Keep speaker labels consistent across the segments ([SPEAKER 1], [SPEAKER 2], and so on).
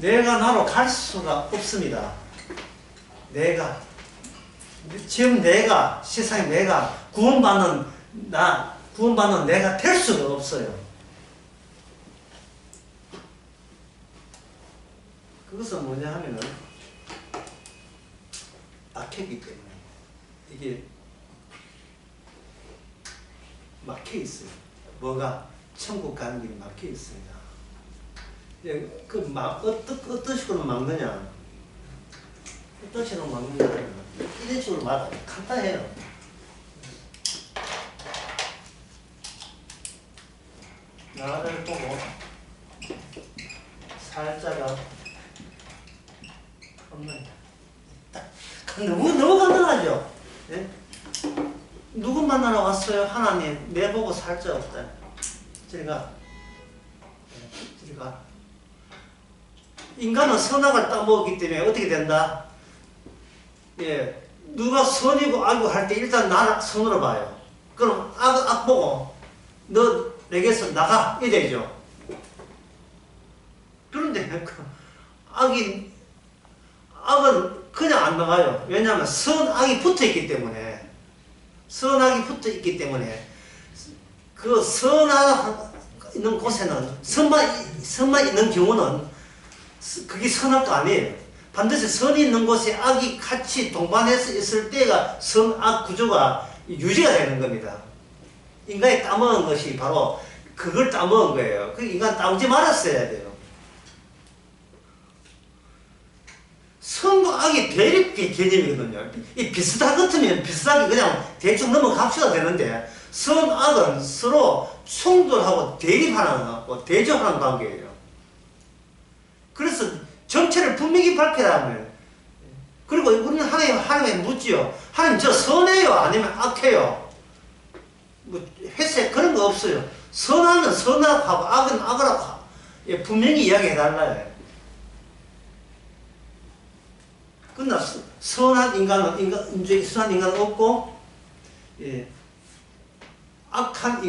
[SPEAKER 1] 내가 나로 갈 수가 없습니다. 내가 지금 내가 세상에 내가 구원받는 내가 될 수가 없어요. 그것은 뭐냐 하면은 막혔기 때문에 이게 막혀 있어요. 뭐가 천국 가는 길이 막혀 있습니다. 어떤 식으로 막느냐? 어떤 식으로 막느냐? 이런 식으로 막아요. 간단해요. 나를 보고 살자가 없는 너무 간단하죠? 예? 누구 만나러 왔어요? 하나님 내보고 살자 없다. 저리 가. 인간은 선악을 따먹었기 때문에 어떻게 된다? 예, 누가 선이고 악이고 할 때 일단 나를 선으로 봐요. 그럼 악 보고 너 내게서 나가 이래죠. 그런데 악은 그냥 안 나가요. 왜냐하면 선악이 붙어있기 때문에 그 선악 있는 곳에는 선만 있는 경우는 그게 선악도 아니에요. 반드시 선이 있는 곳에 악이 같이 동반해서 있을 때가 선악 구조가 유지가 되는 겁니다. 인간이 따먹은 것이 바로 그걸 따먹은 거예요. 그 인간 따먹지 말았어야 돼요. 선과 악이 대립 개념이거든요. 이 비슷하게 그냥 대충 넘어갑시다 되는데 선, 악은 서로 충돌하고 대립하는, 대조하는 관계예요. 그래서 정체를 분명히 밝혀라면 그리고 우리는 하나님에 묻지요. 하나님 저 선해요? 아니면 악해요? 뭐 회색 그런 거 없어요. 선하면 선하고 악은 악이라고 분명히 이야기해달라요. 그러나 선한 인간은 없고, 예, 악한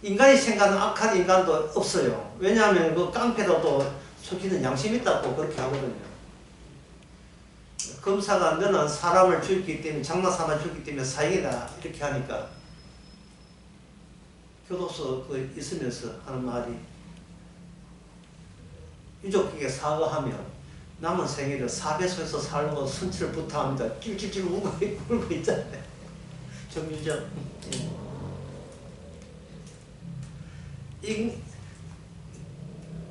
[SPEAKER 1] 인간이 생각하는 악한 인간도 없어요. 왜냐하면 그 깡패도 또 속이는 양심 있다고 그렇게 하거든요. 검사가 너는 사람을 죽였기 때문에, 장난삼아 죽였기 때문에 사형이다 이렇게 하니까 교도소 있으면서 하는 말이 유족에게 사과하면 남은 생애를 사배소에서 살고 순치를 부탁합니다. 찔찔찔 울고 있잖아요. 정유정.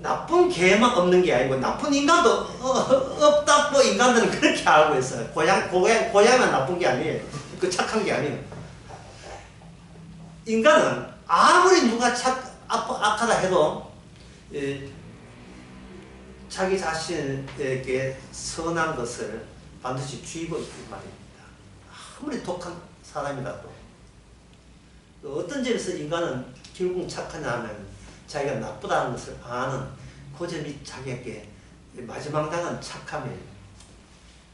[SPEAKER 1] 나쁜 개만 없는 게 아니고 나쁜 인간도 없다고 인간들은 그렇게 알고 있어요. 고양이만 나쁜 게 아니에요. 그 착한 게 아니에요. 인간은 아무리 누가 악하다 해도 자기 자신에게 선한 것을 반드시 쥐고 있단 말입니다. 아무리 독한 사람이라도. 어떤 점에서 인간은 결국 착하냐 하면 자기가 나쁘다는 것을 아는 그 점이 자기에게 마지막 당은 착함이에요.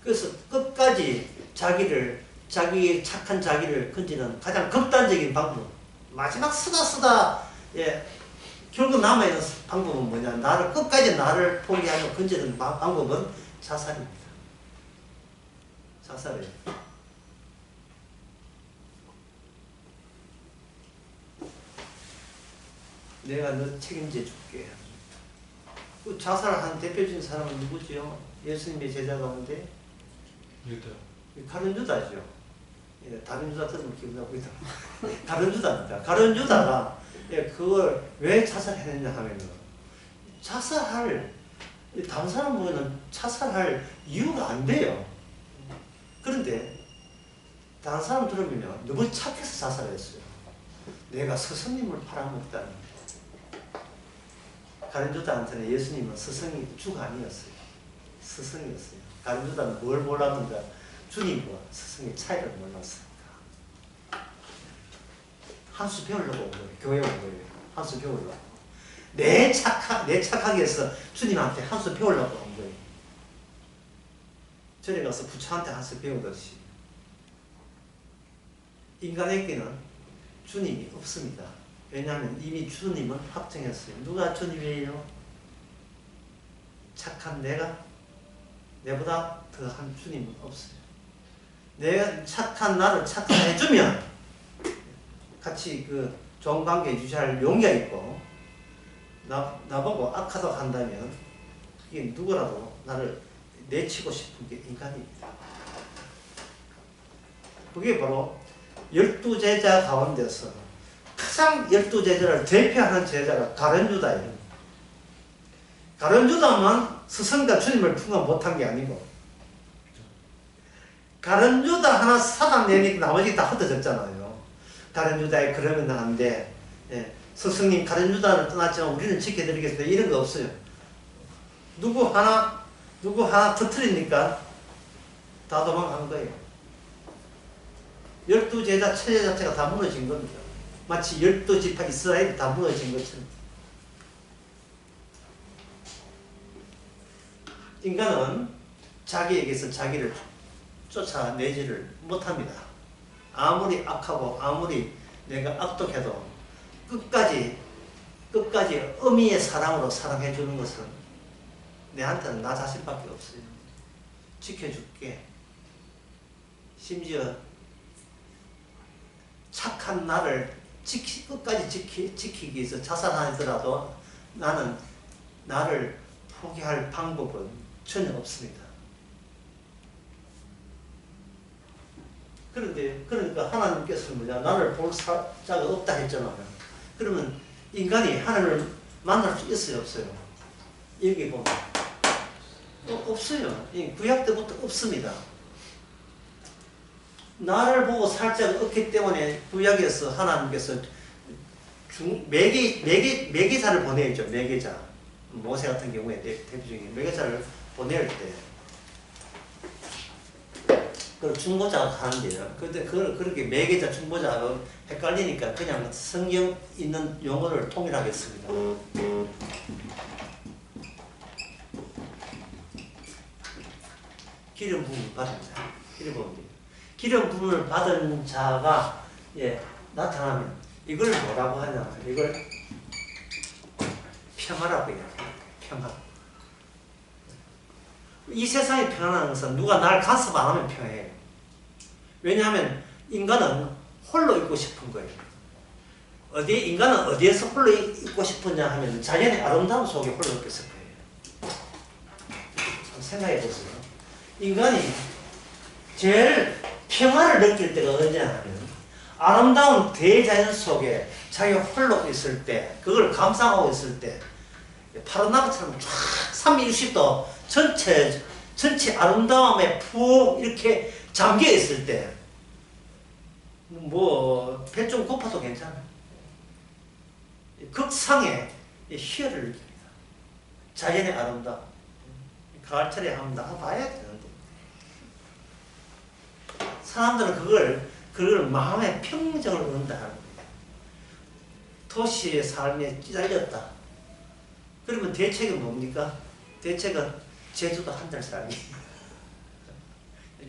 [SPEAKER 1] 그래서 끝까지 자기 착한 자기를 건지는 가장 극단적인 방법. 마지막 쓰다 결국 남아있는 방법은 뭐냐? 끝까지 나를 포기하고 건지는 방법은 자살입니다. 자살이에요. 내가 너 책임져 줄게. 그 자살한 대표적인 사람은 누구지요? 예수님의 제자 가운데? 유다. 가룟 유다죠. 다른 유다 들으면 기분 나쁘겠다. 가룟 유다입니다. 가룟 유다가 그걸 왜 자살했느냐 하면은 다른 사람 보면은 자살할 이유가 안 돼요. 그런데 다른 사람 들으면요 너무 착해서 자살했어요. 내가 스승님을 팔아먹다는. 가룟 유다한테는 예수님은 스승이 주가 아니었어요. 스승이었어요. 가룟 유다는 뭘 몰랐는가? 주님과 스승의 차이를 몰랐습니다. 한 수 배우려고 온 거예요. 교회에 온 거예요. 한 수 배우려고. 내 착하게 해서 주님한테 한 수 배우려고 온 거예요. 절에 가서 부처한테 한 수 배우듯이. 인간에게는 주님이 없습니다. 왜냐하면 이미 주님은 확정했어요. 누가 주님이에요? 착한 내보다 더한 주님은 없어요. 내가 착한 나를 착한해주면 같이 그 좋은 관계 유지할 용기가 있고, 나보고 악하다고 한다면 이게 누구라도 나를 내치고 싶은 게 인간입니다. 그게 바로 12제자 가운데서 가장 12제자를 대표하는 제자가 가룟유다예요. 가룟유다만 스승과 주님을 풍화 못한 게 아니고, 가룟유다 하나 사단내니까 나머지 다 흩어졌잖아요. 가룟유다에 그러면 안 돼. 예. 스승님 가룟유다를 떠났지만 우리는 지켜드리겠습니다. 이런 거 없어요. 누구 하나 터뜨리니까 다 도망간 거예요. 12제자 체제 자체가 다 무너진 겁니다. 마치 12지파 이스라엘이 다 무너진 것처럼. 인간은 자기에게서 자기를 쫓아내지를 못합니다. 아무리 악하고 아무리 내가 악독해도 끝까지 어미의 사랑으로 사랑해 주는 것은 내한테는 나 자신밖에 없어요. 지켜줄게. 심지어 착한 나를 끝까지 지키기 위해서 자살하더라도 나는 나를 포기할 방법은 전혀 없습니다. 그러니까 하나님께서는 뭐냐, 나를 볼 자가 없다 했잖아요. 그러면 인간이 하나님을 만날 수 있어요, 없어요? 여기 보면 없어요. 구약 때부터 없습니다. 나를 보고 살 자가 없기 때문에 구약에서 하나님께서 매개자를 보내죠. 매개자. 모세 같은 경우에 대표적인 매개자를 보낼 때 그걸 중보자가 하는데요. 근데 그렇게 매개자, 중보자가 헷갈리니까 그냥 성경 있는 용어를 통일하겠습니다. 기름 부음을 받은 자. 기름 부음을 받은 자가 나타나면 이걸 뭐라고 하냐? 이걸 평화라고 해요. 평화. 이 세상이 평안한 것은 누가 날 간섭 안 하면 평해요. 왜냐하면 인간은 홀로 있고 싶은 거예요. 인간은 어디에서 홀로 있고 싶으냐 하면 자연의 아름다움 속에 홀로 있겠을 거예요. 생각해 보세요. 인간이 제일 평화를 느낄 때가 언제냐 하면 아름다운 대자연 속에 자기가 홀로 있을 때, 그걸 감상하고 있을 때, 파라나바처럼 쫙 360도 전체 아름다움에 푹 이렇게 잠겨 있을 때, 배 좀 고파도 괜찮아. 극상의 희열을 느낍니다. 자연의 아름다움. 가을철에 한번 나가봐야 되는데. 사람들은 그걸 마음의 평정을 얻는다 하는 거예요. 도시의 삶에 찌달렸다. 그러면 대책은 뭡니까? 대책은 제주도 한 달 살기.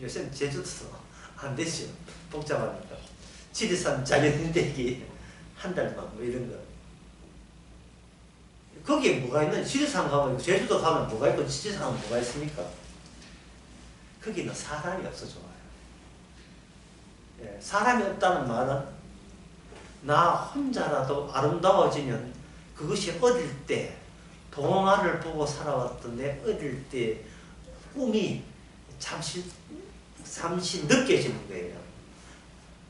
[SPEAKER 1] 요새는 제주도 안 되죠. 복잡하니까. 지리산 자연인대기 한 달만 뭐 이런 거. 거기에 뭐가 있는? 지리산 가면, 제주도 가면 뭐가 있고 지리산은 뭐가 있습니까? 거기는 사람이 없어 좋아요. 사람이 없다는 말은 나 혼자라도 아름다워지면 그것이 어릴 때 동화를 보고 살아왔던 내 어릴 때 꿈이 잠시 느껴지는 거예요.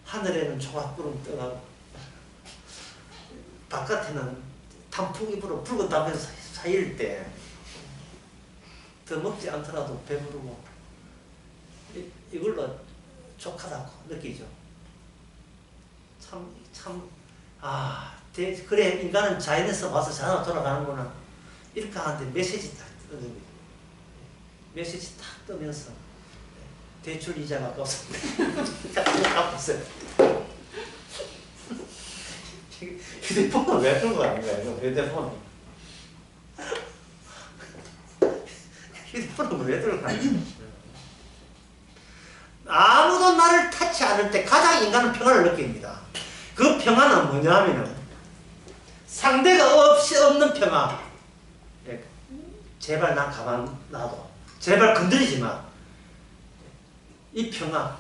[SPEAKER 1] 하늘에는 조각구름 떠가고 바깥에는 단풍잎으로 붉은 담배 사일 때 더 먹지 않더라도 배부르고 이걸로 족하다고 느끼죠. 그래, 인간은 자연에서 와서 자연으로 돌아가는구나. 이렇게 하는데 메시지 딱 뜨는 거예요. 메시지 딱 뜨면서 대출 이자가 아까웠습니다. 갚았어요. 휴대폰은 왜 들고 가는 거예요? 휴대폰은 왜 들고 가는 거예요? 아무도 나를 타치 않을 때 가장 인간은 평안을 느낍니다. 그 평안은 뭐냐 하면은 상대가 없는 평안. 제발 난 가만 놔둬. 제발 건드리지 마. 이 평화.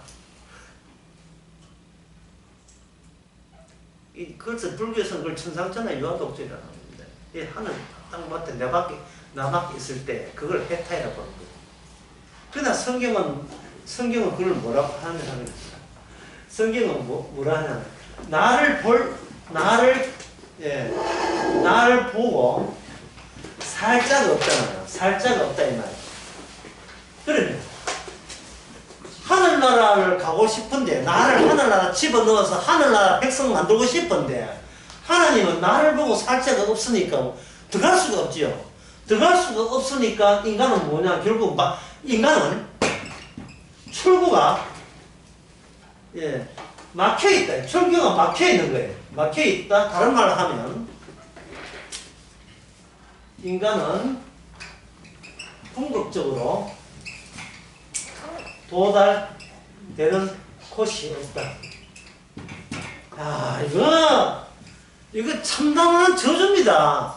[SPEAKER 1] 그래서 불교에서는 그걸 천상천하 유화독존이라고 하는데, 이 하늘 딱 맞대 나밖에 있을 때 그걸 해탈이라고 보는 거예요. 그러나 성경은 그걸 뭐라고 하냐면, 성경은 뭐라 하냐면, 나를 보고 살 자가 없잖아요. 살 자가 없다 이 말이에요. 그러면 하늘나라를 가고 싶은데, 나를 하늘나라 집어넣어서 하늘나라 백성 만들고 싶은데, 하나님은 나를 보고 살 자가 없으니까 들어갈 수가 없지요. 들어갈 수가 없으니까 인간은 뭐냐, 결국 인간은 출구가 막혀있다. 출구가 막혀있는 거예요. 막혀있다. 다른 말로 하면 인간은 궁극적으로 도달되는 곳이 없다. 아, 이거 참담한 저주입니다.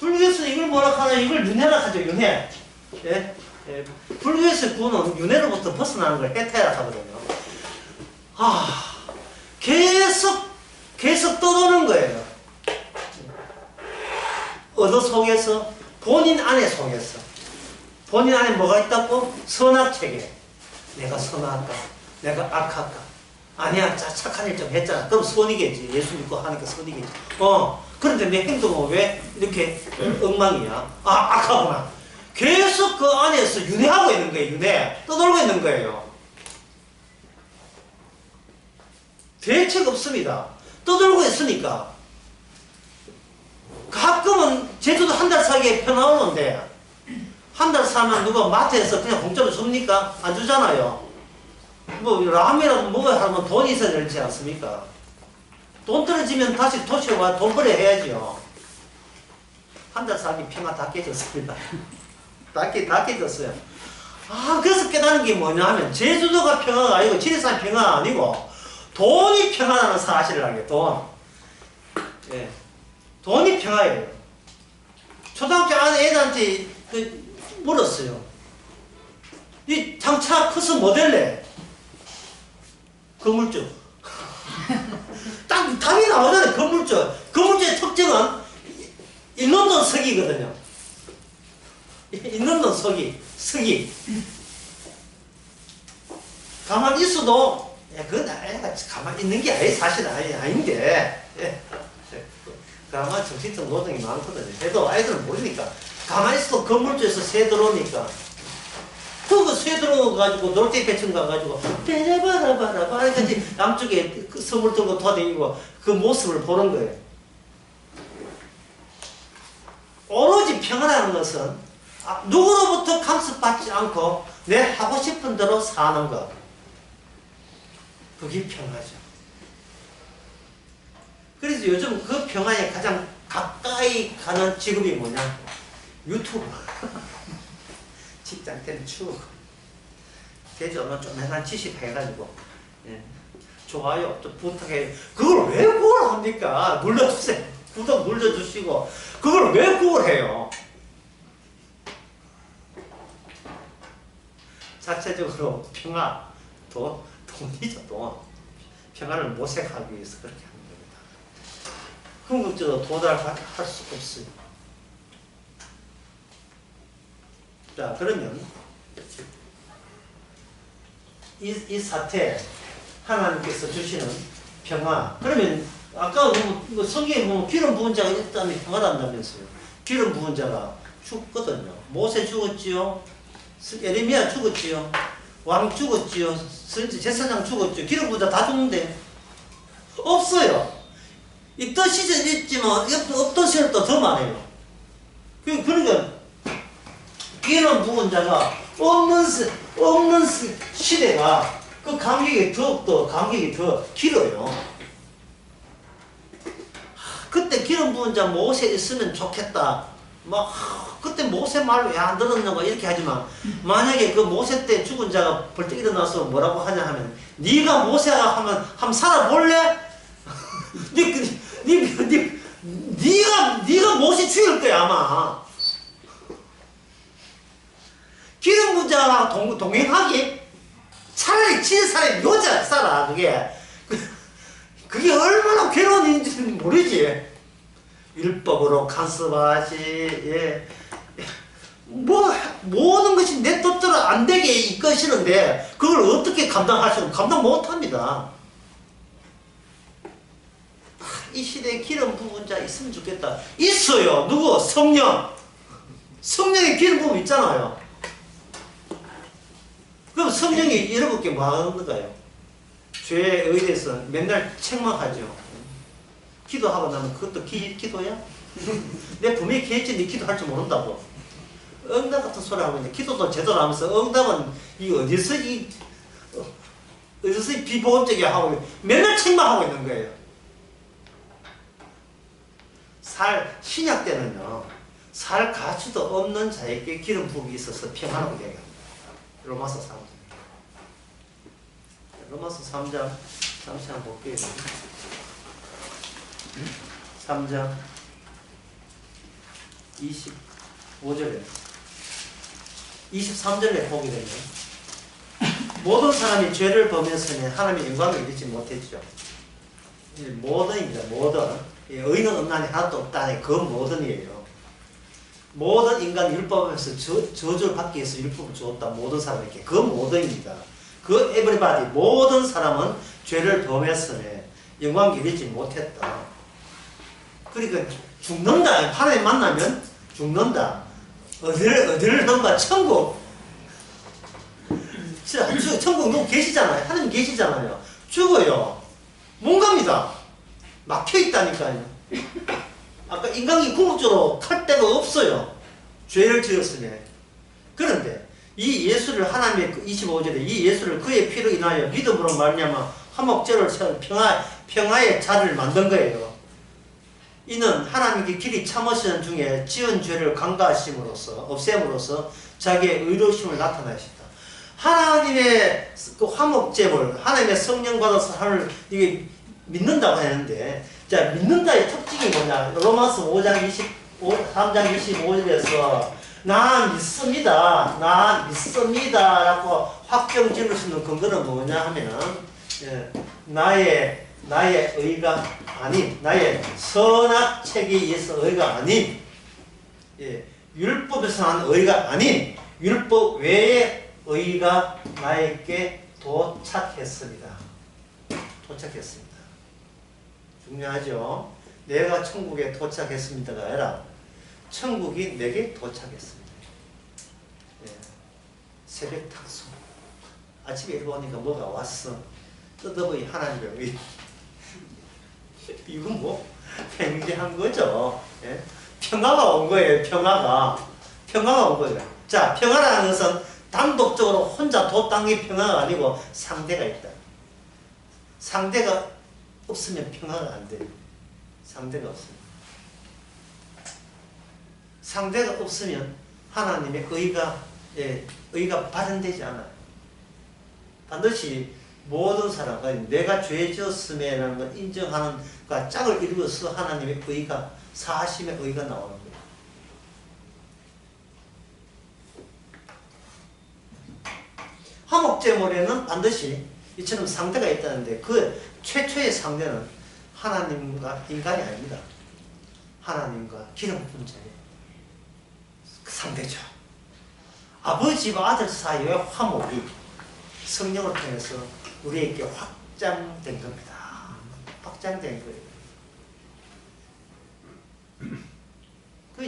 [SPEAKER 1] 불교에서는 이걸 뭐라 하나, 이걸 윤회라 하죠, 윤회. 예? 불교에서 구는 윤회로부터 벗어나는 걸 해탈이라 하거든요. 계속 떠도는 거예요. 어느 속에서? 본인 안에 속에서. 본인 안에 뭐가 있다고? 선악체계. 내가 선할까? 내가 악할까? 아니야, 착한 일 좀 했잖아. 그럼 선이겠지. 예수 믿고 하니까 선이겠지. 그런데 내 행동은 왜 이렇게 엉망이야? 악하구나. 계속 그 안에서 윤회하고 있는 거예요, 윤회. 떠돌고 있는 거예요. 대책 없습니다. 떠돌고 있으니까. 가끔은 제주도 한 달 사기에 편나오는데, 한 달 사면 누가 마트에서 그냥 공짜로 줍니까? 안 주잖아요. 뭐 라면이라도 먹어야 하면 돈이 있어야 되지 않습니까? 돈 떨어지면 다시 도시에 와 돈 벌어 해야지요. 한 달 사기 평화 다 깨졌습니다. 다 깨졌어요. 그래서 깨닫는 게 뭐냐 하면, 제주도가 평화가 아니고 지리산 평화가 아니고 돈이 평화라는 사실을 알게. 돈. 돈이 평화예요. 초등학교 안에 애들한테 물었어요. 이 장차 커서 뭐 될래? 건물주. 딱 답이 나오잖아요. 건물주. 건물주의 특징은 있는 돈 서기거든요. 있는 돈 서기. 가만히 있어도, 그건 가만히 있는 게 사실은 아닌데, 가만히 정신적 노동이 많거든요. 그래도 아이들은 모르니까. 가만히 있어도 건물주에서 새 들어오니까. 그거 새 들어가가지고 놀대 배층 가가지고 베라바라바라바 이까지 남쪽에 그 선물 들고 돌아다니고 그 모습을 보는 거예요. 오로지 평화라는 것은 누구로부터 간섭받지 않고 내 하고 싶은 대로 사는 것. 그게 평화죠. 그래서 요즘 그 평화에 가장 가까이 가는 직업이 뭐냐? 유튜브. 직장 때는 추억. 대전은 좀 해난 지식 해가지고, 좋아요, 좀 부탁해. 그걸 왜 그걸 합니까? 눌러주세요. 구독 눌러주시고, 그걸 왜 그걸 해요? 자체적으로 평화, 돈이죠, 돈. 평화를 모색하기 위해서 그렇게 하는 겁니다. 궁극적으로 도달할 수 없어요. 자, 그러면 이 사태, 하나님께서 주시는 평화. 그러면 아까 뭐 성경에 보면 기름 부은 자가 있다면 평화한다면서요. 기름 부은 자가 죽거든요. 모세 죽었지요. 에레미야 죽었지요. 왕 죽었지요. 제사장 죽었지요. 기름 부은 자 다 죽는데 없어요. 있던 시절 있지만 없던 시절 또 더 많아요. 그러니까 기름 부은 자가 없는 시대가 그 간격이 더 길어요. 그때 기름 부은 자 모세 있으면 좋겠다. 그때 모세 말 왜 안 들었는가 이렇게 하지만, 만약에 그 모세 때 죽은 자가 벌떡 일어나서 뭐라고 하냐 하면, 네가 모세가 하면 한번 살아볼래? 네가 네가 못이 죽일 거야 아마. 기름 부은 자와 동행하기 차라리 지은 사람이 여자 살아. 그게 얼마나 괴로운 일인지는 모르지. 율법으로 간섭하지. 예. 모든 것이 내 뜻대로 안 되게 이끄시는데 그걸 어떻게 감당하시는 감당 못합니다. 이 시대에 기름 부은 자 있으면 좋겠다. 있어요. 누구? 성령. 성령의 기름 부음 있잖아요. 그럼 성령이 이렇게 뭐 하는 건가요? 죄에 의해서 맨날 책망하죠. 기도하고 나면 그것도 기도야? 내 분명히 기했지 네 기도할 줄 모른다고. 응답 같은 소리 하고 있는데 기도도 제대로 하면서 응답은 어디서 비보험적이 하고 맨날 책망하고 있는 거예요. 신약 때는요, 살 가치도 없는 자에게 기름 부음이 있어서 평안하고 얘기합니다. 로마서 3장. 로마서 3장, 잠시 한번 볼게요. 3장 25절에 23절에 보게 되면 모든 사람이 죄를 범했으니 하나님의 영광을 이루지 못했죠. 모든입니다. 모든. 의는 없나니 하나도 없다니 그 모든이에요. 모든 인간 율법에서 저주를 받기 위해서 율법을 주었다. 모든 사람에게. 그 모든입니다. 그 everybody 모든 사람은 죄를 범했으니 영광을 이루지 못했다. 그러니까 죽는다. 하나님 만나면 죽는다. 어디를 넘가? 천국. 천국 누구 계시잖아요. 하나님 계시잖아요. 죽어요. 못 갑니다. 막혀있다니까요. 아까 인간이 궁극적으로 탈 데가 없어요. 죄를 지었으니. 그런데 이 예수를 하나님의 25절에 이 예수를 그의 피로 인하여 믿음으로 말미암아 화목제를 세운 평화의 자를 만든 거예요. 이는 하나님께 길이 참으시는 중에 지은 죄를 간과하심으로써 없앰으로써 자기의 의로우심을 나타내셨다. 하나님의 그 화목제물, 하나님의 성령 받아서 하나님을 이게 믿는다고 하는데, 자, 믿는다의 특징이 뭐냐? 로마서 3장 25절에서 나 믿습니다. 나 믿습니다. 라고 확정 지을 수 있는 근거는 뭐냐 하면은, 나의 의가 아닌, 나의 선악책에 의해서 의가 아닌, 율법에서 한 의가 아닌, 율법 외의 의가 나에게 도착했습니다. 도착했습니다. 중요하죠? 내가 천국에 도착했습니다가 아니라 천국이 내게 도착했습니다. 새벽 탁소. 아침에 일어나니까 뭐가 왔어. 뜻없이 하나님의 의. 이건 뭐 팽개한 거죠. 평화가 온 거예요. 평화가 온 거예요. 자, 평화라는 것은 단독적으로 혼자 도땅이 평화가 아니고 상대가 있다. 상대가 없으면 평화가 안 돼요. 상대가 없으면. 상대가 없으면 하나님의 의가 발현되지 않아요. 반드시 모든 사람, 내가 죄 지었음에라는 걸 인정하는 그 짝을 이루어서 하나님의 의가, 사하심의 의가 나오는 거예요. 화목제물에는 반드시 이처럼 상대가 있다는데 그 최초의 상대는 하나님과 인간이 아닙니다. 하나님과 기름 부은 자의 그 상대죠. 아버지와 아들 사이의 화목이 성령을 통해서 우리에게 확장된 겁니다. 확장된 거예요.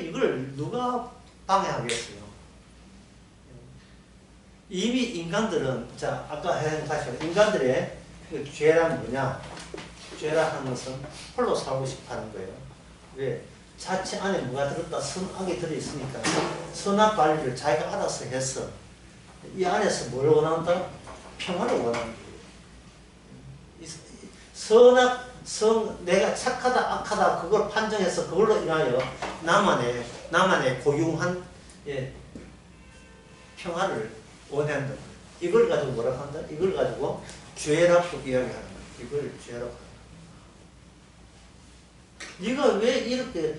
[SPEAKER 1] 이걸 누가 방해하겠어요? 이미 인간들은, 자, 아까 다시 인간들의 그 죄란 뭐냐? 죄라는 것은 홀로 살고 싶어 하는 거예요. 왜? 자체 안에 뭐가 들었다? 선악이 들어있으니까 선악 관리를 자기가 알아서 해서 이 안에서 뭘 원한다? 평화를 원하는 거예요. 내가 착하다, 악하다, 그걸 판정해서 그걸로 인하여 나만의 고용한 평화를 원한다. 이걸 가지고 뭐라고 한다? 이걸 가지고 죄라고 이야기하는 거야. 이걸 죄라고 한다. 네가 왜 이렇게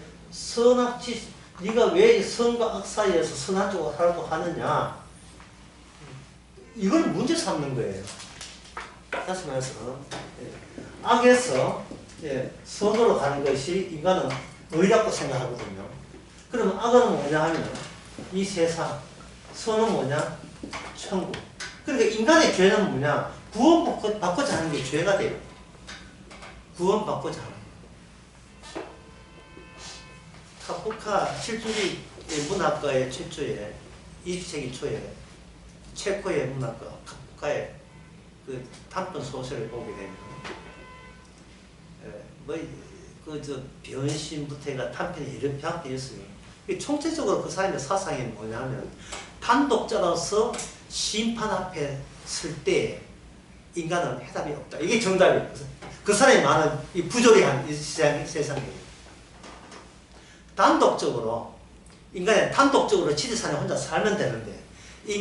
[SPEAKER 1] 네가 왜 선과 악 사이에서 선한 쪽으로 하려고 하느냐? 이걸 문제 삼는 거예요. 다시 말해서 악에서 선으로 가는 것이 인간은 의라고 생각하거든요. 그러면 악은 뭐냐 하면 이 세상, 선은 뭐냐? 천국. 그러니까 인간의 죄는 뭐냐? 구원받고자 하는 게 죄가 돼요. 구원받고자 하는 거. 카프카 실존주의 문학가의 최초에 20세기 초에 체코의 문학가 카프카의 그 단편 소설을 보게 되면 변신부터 해가 단편이 이런 편이었어요. 총체적으로 그 사람의 사상이 뭐냐면 단독자로서 심판 앞에 설 때 인간은 해답이 없다. 이게 정답이에요. 그 사람이 많은 이 부조리한 이 세상이에요. 단독적으로 인간이 단독적으로 지리산에 혼자 살면 되는데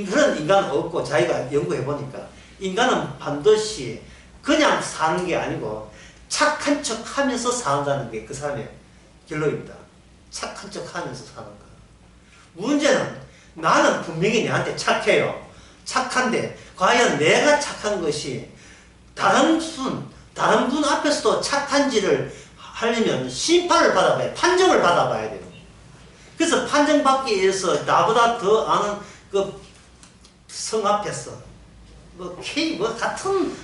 [SPEAKER 1] 그런 인간은 없고 자기가 연구해 보니까 인간은 반드시 그냥 사는 게 아니고 착한 척 하면서 산다는 게 그 사람의 결론입니다. 착한 척 하면서 사는 거. 문제는 나는 분명히 내한테 착해요. 착한데 과연 내가 착한 것이 다른 분 앞에서도 착한지를 하려면 심판을 받아봐야, 판정을 받아봐야 돼요. 그래서 판정받기 위해서 나보다 더 아는 그 성 앞에서 같은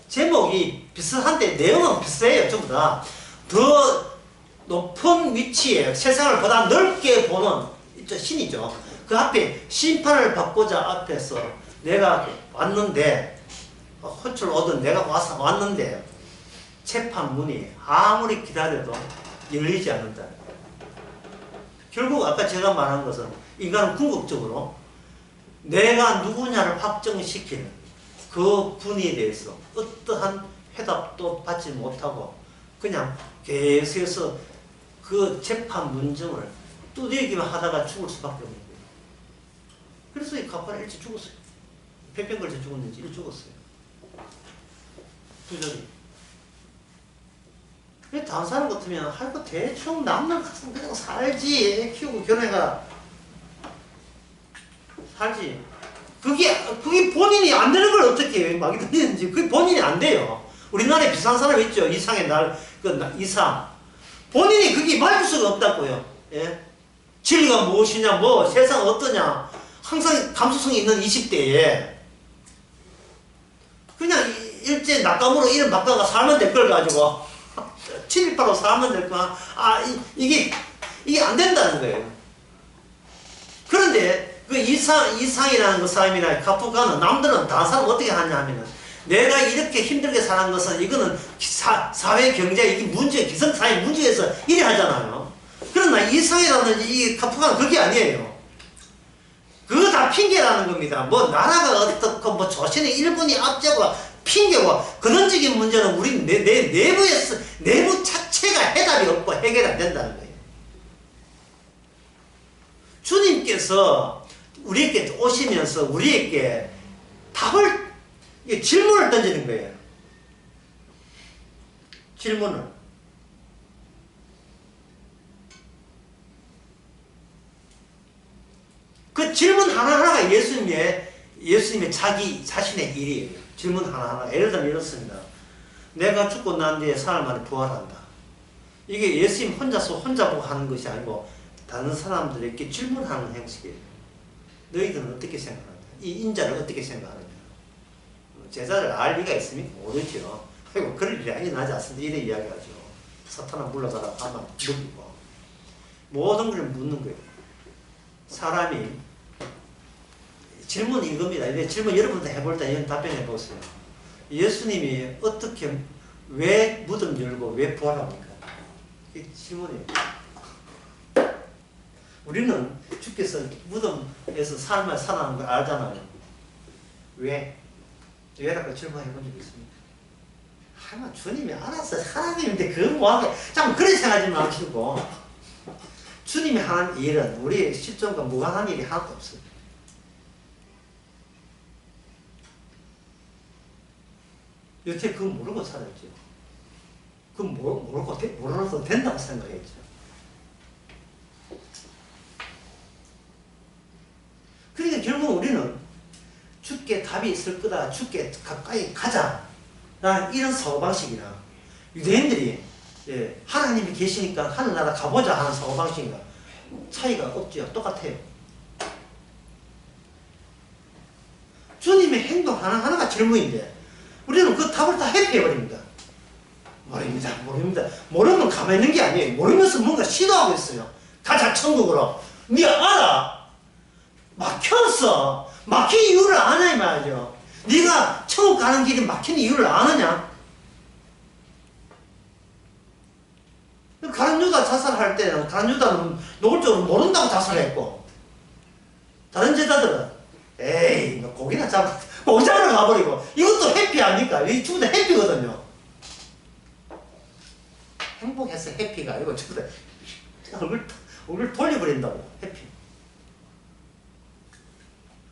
[SPEAKER 1] 제목이 비슷한데 내용은 비슷해요. 전부 다. 더 높은 위치에 세상을 보다 넓게 보는 신이죠. 그 앞에 심판을 받고자 앞에서 내가 왔는데 호출 오든 내가 왔는데 재판문이 아무리 기다려도 열리지 않는다. 결국 아까 제가 말한 것은 인간은 궁극적으로 내가 누구냐를 확정시키는 그 분에 대해서 어떠한 해답도 받지 못하고 그냥 계속해서 그 재판 문정을 두들기만 하다가 죽을 수밖에 없는 거예요. 그래서 이 가파는 일찍 죽었어요. 폐병 걸려 죽었는지 일찍 죽었어요. 부절이. 다른 사람 같으면 할거 대충 남는 같으면 그냥 살지. 애 키우고 결혼해가 살지. 그게 본인이 안 되는 걸 어떻게 막이 되는지 그게 본인이 안 돼요. 우리나라에 비싼 사람 있죠. 이상의 이상. 본인이 그게 맞을 수가 없다고요. 예? 진리가 무엇이냐, 세상 어떠냐. 항상 감수성이 있는 20대에 그냥 일제 낙감으로 이름 바꿔가 살면 될 걸 가지고 친일파로 살면 될 거야. 이게 안 된다는 거예요. 그런데 그 이상이라는 그 사람이나 카프카는 남들은 다른 사람 어떻게 하냐 하면은 내가 이렇게 힘들게 사는 것은 이거는 사회 경제 이게 문제 기성사회 문제에서 이래 하잖아요. 그러나 이상이라는 이 카프카는 그게 아니에요. 그거 다 핑계라는 겁니다. 나라가 어떻고 조선의 일본이 앞서고 핑계고 근원적인 문제는 우리 내부 자체가 해답이 없고 해결이 안 된다는 거예요. 주님께서 우리에게 오시면서 우리에게 질문을 던지는 거예요. 질문을. 그 질문 하나하나가 예수님의 자신의 일이에요. 질문 하나하나. 예를 들면 이렇습니다. 내가 죽고 난 뒤에 사흘 만에 부활한다. 이게 예수님 혼자 보고 하는 것이 아니고 다른 사람들에게 질문하는 형식이에요. 너희들은 어떻게 생각하느냐? 이 인자를 어떻게 생각하느냐? 제자를 알 리가 있습니까? 모르죠. 그리고 그럴 일이 일어나지 않습니다. 이래 이야기하죠. 사탄아 물러가라 하면 물리고 모든 걸 묻는 거예요. 사람이 질문 이겁니다. 질문 여러분도 해볼 때 이런 답변해 보세요. 예수님이 왜 무덤 열고 왜 부활합니까? 이게 질문이에요. 우리는 주께서 무덤에서 삶을 살아나는 걸 알잖아요. 왜라고 질문해 본 적 있습니까? 하나 주님이 알아서 하나님인데 그거 뭐하게 참 그렇게 생각하지 마시고 주님이 하는 일은 우리의 실존과 무관한 일이 하나도 없어요. 여태 그거 모르고 살았죠. 그럼 모르도 된다고 생각했죠. 그러니까 결국 우리는 주께 답이 있을 거다, 주께 가까이 가자, 이런 사고방식이나 유대인들이 하나님이 계시니까 하늘나라 가보자 하는 사고방식이나 차이가 없죠. 똑같아요. 주님의 행동 하나하나가 질문인데 우리는 그 답을 다 회피해버립니다. 모릅니다. 모르면 가만히 있는 게 아니에요. 모르면서 뭔가 시도하고 있어요. 가자 천국으로. 네 알아. 막혔어. 막힌 이유를 아냐 이 말이죠. 네가 천국 가는 길이 막힌 이유를 아느냐? 가룟 유다 자살할 때는 가룟 유다는 노골적으로 모른다고 자살했고 다른 제자들은 에이 고기나 잡아 고기 잡으러 가버리고 이것도 해피 아닙니까? 이 전부 다 해피거든요. 행복해서 해피가 아니고 전부 다 얼굴 돌려버린다고 해피.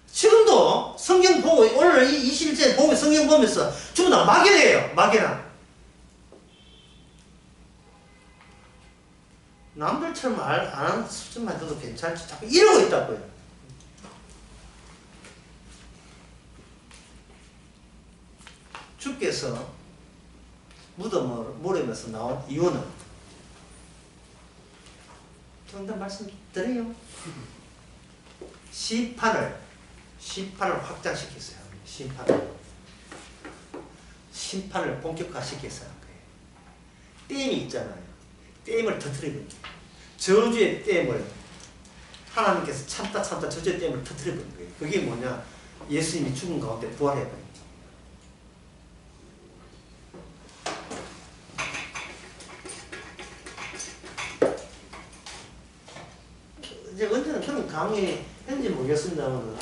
[SPEAKER 1] 지금도 성경 보고 오늘 이 실제 보고 성경 보면서 전부 다 막연해요. 막연한. 남들처럼 안 하는 수준만 돼도 괜찮지. 자꾸 이러고 있다고요. 주께서 무덤을 모르면서 나온 이유는 정답 말씀드려요. 심판을 확장시켰어요. 심판을 본격화시켜서 한 거예요. 댐이 있잖아요. 댐을 터뜨리거든요. 저주의 댐을 하나님께서 참다 저주의 댐을 터뜨려버린 거예요. 그게 뭐냐? 예수님이 죽은 가운데 부활해버린 거예요. 이제 언제는 그런 강의 했는지 모르겠습니다만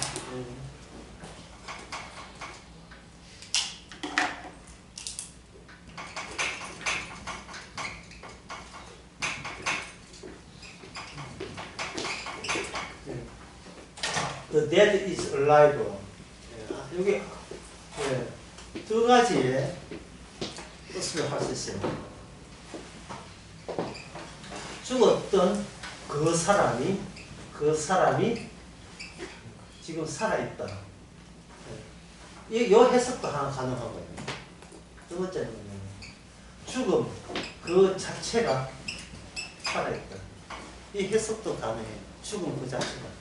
[SPEAKER 1] The dead is alive. 여기 두 가지의 뜻을 할 수 있어요. 죽었던 그 사람이 지금 살아있다. 이 해석도 하나 가능한 거예요. 두 번째는 죽음 그 자체가 살아있다. 이 해석도 가능해요. 죽음 그 자체가.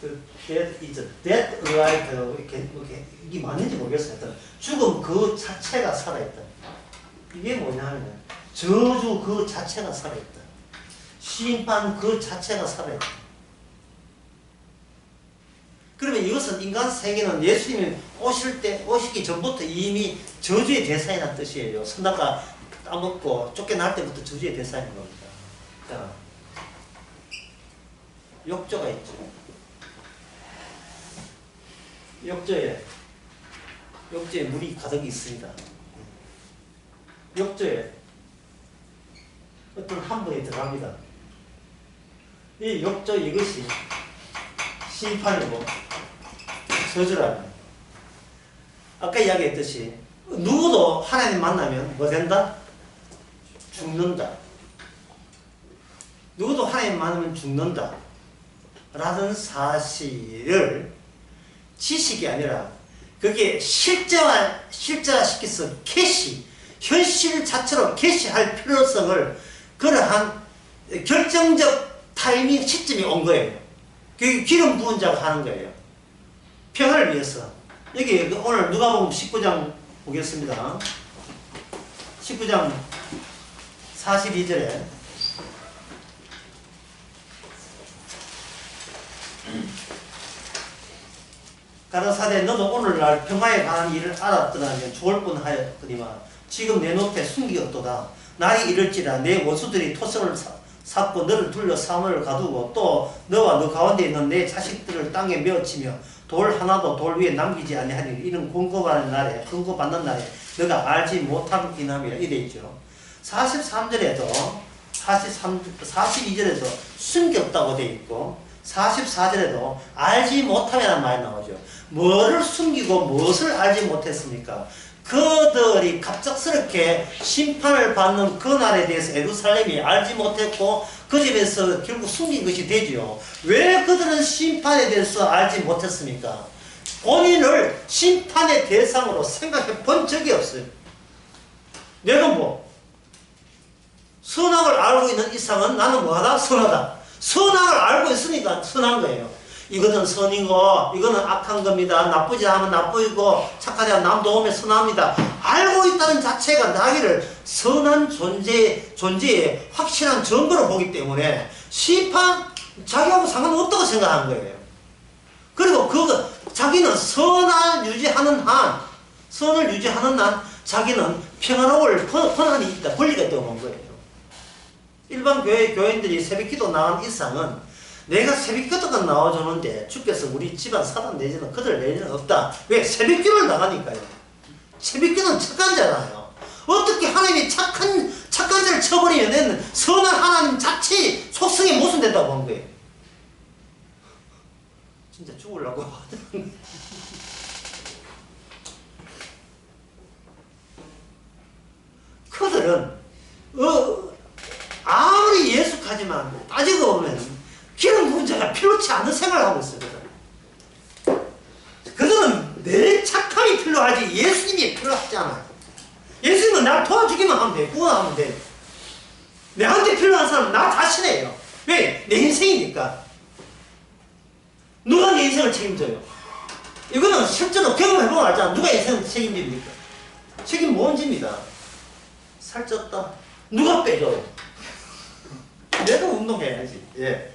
[SPEAKER 1] 그 dead is dead alive 이게 맞는지 모르겠어요. 죽음 그 자체가 살아있다. 이게 뭐냐면 저주 그 자체가 살아있다. 심판 그 자체가 살아있다. 그러면 이것은 인간 세계는 예수님이 오시기 전부터 이미 저주의 대상이라는 뜻이에요. 선악과 따먹고 쫓겨날 때부터 저주의 대상인 겁니다. 자, 욕조가 있죠. 욕조에 물이 가득 있습니다. 욕조에 어떤 한 분이 들어갑니다. 이 욕조 이것이 심판이고 저주라는. 아까 이야기했듯이 누구도 하나님 만나면 뭐 된다? 죽는다. 누구도 하나님 만나면 죽는다. 라는 사실을 지식이 아니라 그게 실제화시켜서 현실 자체로 캐시할 필요성을 그러한 결정적 타이밍 시점이 온 거예요. 그게 기름 부은 자가 하는 거예요. 평화를 위해서. 여기 오늘 누가복음 19장 보겠습니다. 19장 42절에 가라사대 너도 오늘날 평화에 관한 일을 알았더라면 좋을 뻔하였거니와 지금 내 눈에 숨기었도다. 날이 이를지라 내 원수들이 토성을 쌓고 너를 둘러싸움을 가두고 또 너와 너 가운데 있는 내 자식들을 땅에 메어치며 돌 하나도 돌 위에 남기지 아니하니 이는 공고받는 날에 너가 알지 못한 이남이라 이래 있죠. 43절에도 42절에도 숨겼다고 되어 있고 44절에도 알지 못함이라는 말이 나오죠. 뭐를 숨기고 무엇을 알지 못했습니까? 그들이 갑작스럽게 심판을 받는 그날에 대해서 예루살렘이 알지 못했고 그 집에서 결국 숨긴 것이 되지요. 왜 그들은 심판에 대해서 알지 못했습니까? 본인을 심판의 대상으로 생각해 본 적이 없어요. 내가 뭐 선악을 알고 있는 이상은 나는 뭐하다? 선하다. 선악을 알고 있으니까 선한 거예요. 이거는 선이고 이거는 악한 겁니다. 나쁘지 않으면 나쁘고 착하지 않으면 남 도움에 선합니다. 알고 있다는 자체가 나기를 선한 존재의 확실한 증거로 보기 때문에 심판 자기하고 상관없다고 생각하는 거예요. 그리고 자기는 선을 유지하는 한 자기는 평안을 권한이 있다, 권리가 있다고 본 거예요. 일반 교인들이 새벽기도 나간 이상은 내가 새벽기도가 나와주는데 주께서 우리 집안 사단 내지는 그들 내지는 없다. 왜? 새벽기도를 나가니까요. 새벽기도는 착한 자잖아요. 어떻게 하나님이 착한 자를 쳐버리면 선한 하나님 자체 속성이 모순된다고 본 거예요. 진짜 죽으려고 그들은 아무리 예숙하지만 따지고 보면 기름 부은 자가 필요치 않은 생활을 하고 있어요. 그들은 내 착함이 필요하지 예수님이 필요하지 않아요. 예수님은 나 도와주기만 하면 돼. 구원하면 돼. 내한테 필요한 사람은 나 자신이에요. 왜? 내 인생이니까. 누가 내 인생을 책임져요? 이거는 실제로 경험해보면 알잖아. 누가 인생을 책임집니까? 책임 못 집니다. 살쪘다. 누가 빼줘요? 내가 운동해야지. 예.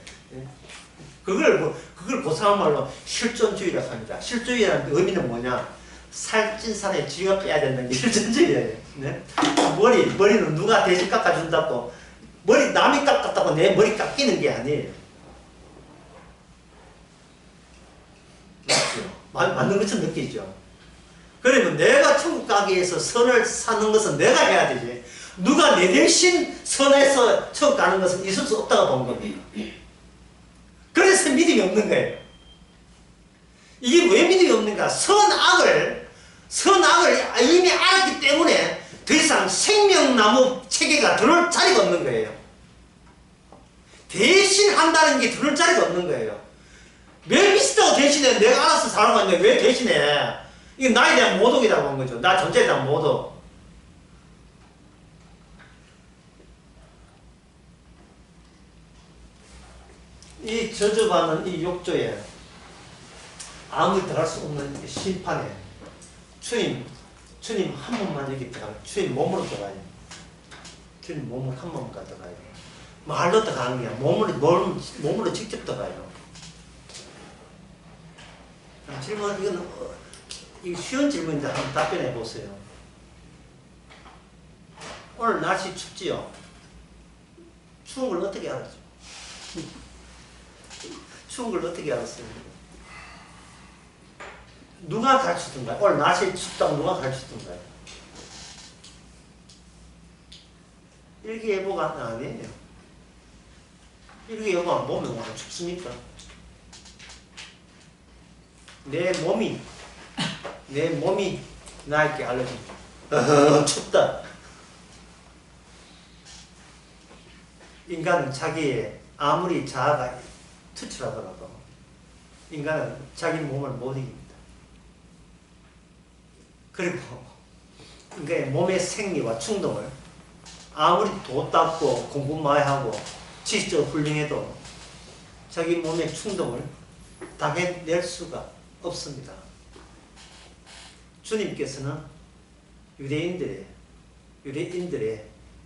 [SPEAKER 1] 그걸 고상한 말로 실존주의라고 합니다. 실존주의라는 의미는 뭐냐? 살찐 사람의 쥐가 빼야 된다는 게 실존주의예요. 네? 머리는 누가 대신 깎아준다고, 남이 깎았다고 내 머리 깎이는 게 아니에요. 맞죠? 맞는 것처럼 느끼죠? 그러면 내가 천국 가기위해서 선을 사는 것은 내가 해야 되지. 누가 내 대신 선해서 천국 가는 것은 있을 수 없다고 본 겁니다. 그래서 믿음이 없는 거예요. 이게 왜 믿음이 없는가? 선악을 이미 알았기 때문에 더 이상 생명나무 체계가 들어올 자리가 없는 거예요. 대신한다는 게 들어올 자리가 없는 거예요. 왜 믿었다고 대신해? 내가 알아서 사는 건데 왜 대신해? 이게 나에 대한 모독이라고 한 거죠. 나 존재에 대한 모독. 이 저주받는 이 욕조에 아무리 들어갈 수 없는 심판에 주님 한 번만 여기 들어가요. 주님 몸으로 들어가요. 주님 몸으로 한 번만 들어가요. 말로 들어가는 게 아니라 몸으로 직접 들어가요. 질문, 이거 쉬운 질문인데 한번 답변해 보세요. 오늘 날씨 춥지요? 추운 걸 어떻게 알았죠? 추운 걸 어떻게 알았어요? 누가 가르치던가요? 오늘 날씨 춥다고 누가 가르치던가요? 일기예보가 아니에요. 일기예보가 안 보면 안 춥습니까? 내 몸이 나에게 알려줍니다. 춥다. 인간은 자기의 아무리 자아가 투철하더라도 인간은 자기 몸을 못 이깁니다. 그리고 인간의 몸의 생리와 충동을 아무리 도 닦고 공부 많이 하고 지식적으로 훌륭해도 자기 몸의 충동을 당해낼 수가 없습니다. 주님께서는 유대인들의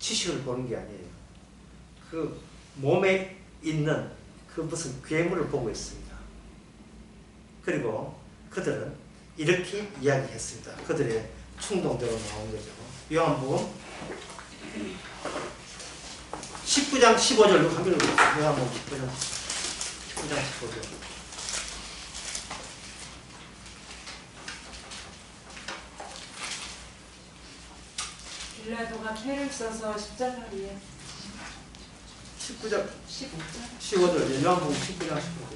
[SPEAKER 1] 지식을 보는 게 아니에요. 그 몸에 있는 그 무슨 괴물을 보고 있습니다. 그리고 그들은 이렇게 이야기했습니다. 그들의 충동대로 나온 거죠. 요한복음 19장 15절로 한번 읽어보세요. 요한복음 19장 15절.
[SPEAKER 2] 빌라도가 패를 써서 십자가 위에
[SPEAKER 1] 19장 15절. 요한복음 19장 15절.